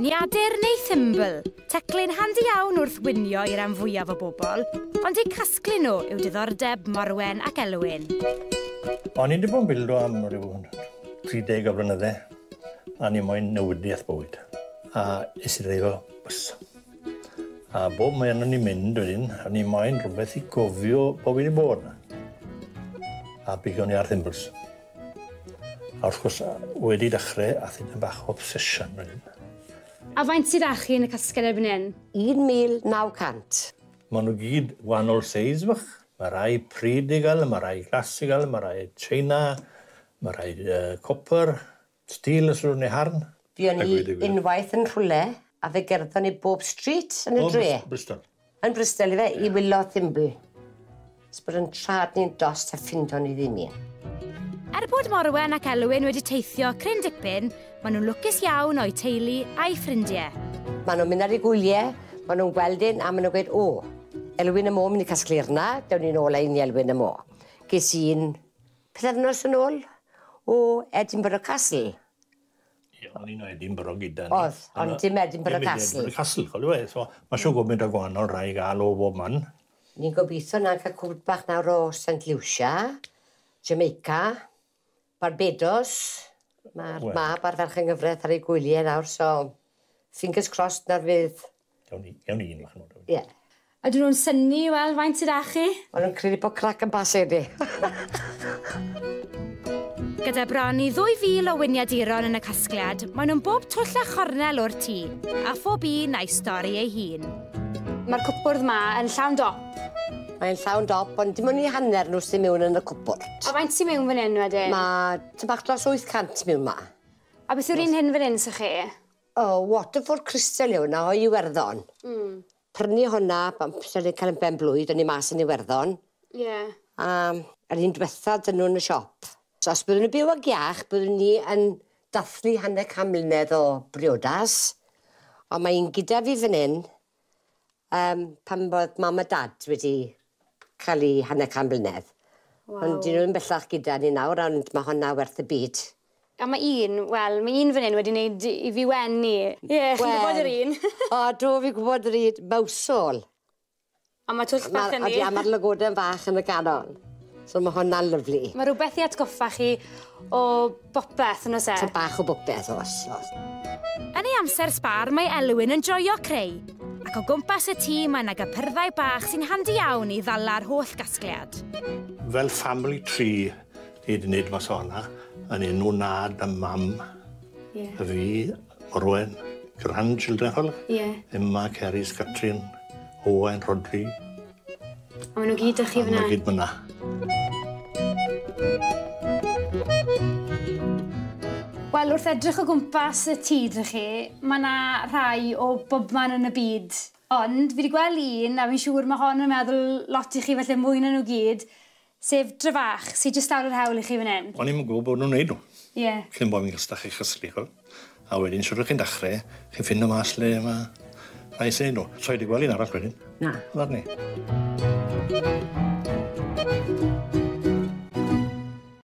Gwiniadur neu Thimble, teclyn handi iawn wrth winio i'r rhan fwyaf o bobl, ond eu casglu nhw yw diddordeb Morwen ac Elwen. O'n i wedi bod yn bildo am ryw 30 o flynyddau, a ni moyn newidiaeth bywyd. A is i ddeifo bys. A bob mae yna ni'n mynd wedyn, a ni moyn rhywbeth i gofio bob wedi bod. A bigon ni ar Thimbles. A wrth gwrs, wedi dechrau, a ddyn bach o obsession wedyn. A faint sydd â chi yn y casgliad erbyn hyn? 1,900. Maen nhw gyd wahanol seis fach. Mae rai pryd i gael, mae rai glas i gael, mae rai china, mae rai copper, steel os rwy'n ei harn. Fi o'n i unwaith yn rhywle, a fe gerddon ni bob street yn y dre. Bristol. Yn Bristol i fe, i wylo Thimble. Sbod yn trad ni'n dost a ffindo ni ddim un. Er bod Morwen ac Elwen wedi teithio cryn dipyn, maen nhw'n lwcus iawn o'i teulu a'i ffrindiau. Maen nhw'n mynd ar ei gwyliau, maen nhw'n gweld un, a maen nhw'n gweud, o, Elwen y Mo mynd i casglu arna, dewn ni'n ôl ein i Elwen y Mo. Ges i'n pythefnos yn ôl o Edinburgh Castle. Ie, o'n i'n Edinburgh gyda ni. Oedd, ond dim Edinburgh Castle. Edinburgh Castle, chwilio e. So, mae siw gwybod y gwahanol rai gael o bob man. Ni'n gobeithio na'n cael cwrt bach nawr o St Lucia, Jamaica, Barbados. Mae'r mab ar ferch yn gyfraith ar ei gwyliau nawr, so fingers crossed na'r fydd. Iawn un fach nhw. Ie. Ydyn nhw'n synnu, wel, faint sydd â chi? Maen nhw'n credu bod crac yn bas eddi. Gyda bron i 2,000 o winiaduron yn y casgliad, maen nhw'n bob twll a chornel o'r tŷ, a phob un a'i stori ei hun. Mae'r cwpwrdd ma yn llawn dop. Mae'n llawn dop, ond dim ond i hanner nhw sy'n mewn yn y cwpwrdd. A faint sy'n mewn fan hyn wedyn? Mae tybach dros 800 mewn ma. A beth yw'r un hyn fan hyn sy'ch chi? O, Waterford Crystal yw na o Iwerddon. Prynu hwnna, pan sy'n cael yn ben blwydd, o'n i mas yn Iwerddon. Ie. A yr un diwetha dyn nhw yn y siop. So os byddwn nhw byw ag iach, byddwn ni yn dathlu hanner can mlynedd o briodas. Ond mae un gyda fi fan hyn, pan bod mam a dad wedi cael ei hanner can mlynedd. Ond dyn nhw'n bellach gyda ni nawr, ond mae hwnna werth y byd. A mae un fan hyn wedi gwneud i fi wenni. Ie, chi'n gwybod yr un? O, do fi gwybod yr un, mawsol. A mae twll bach yn ni. A mae'r lygodau'n fach yn y ganol. So mae hwnna'n lyflu. Mae rhywbeth i atgoffa chi o bopeth yn oes e? So bach o bopeth, os. Yn ei amser sbar, mae Elwen yn joio creu. Ac o gwmpas y tŷ mae yna gypyrddau bach sy'n handi iawn i ddala'r holl gasgliad. Fel family tree, ni wedi gwneud mas o hwnna, yn enw nad a mam, y fi, Morwen, grandchildren hol, Emma, Ceris, Catrin, Owen, Rodri. A maen nhw gyd â chi fyna? A maen nhw gyd fyna. Wel, wrth edrych o gwmpas y tŷ dych chi, mae yna rhai o bobman yn y byd. Ond, fi wedi gweld un, a fi'n siŵr mae hon yn meddwl lot i chi felly mwy na nhw gyd, sef Drafach, sy'n jyst awr yr hawl i chi fan hyn. O'n i'n gwybod bod nhw'n neud nhw. Ie. Chi'n bod fi'n gystach eich ysgol. A wedyn, siwr chi'n dechrau, chi'n ffind o mas le yma. A i sy'n nhw. So i wedi gweld un arall wedyn. Na. Far ni.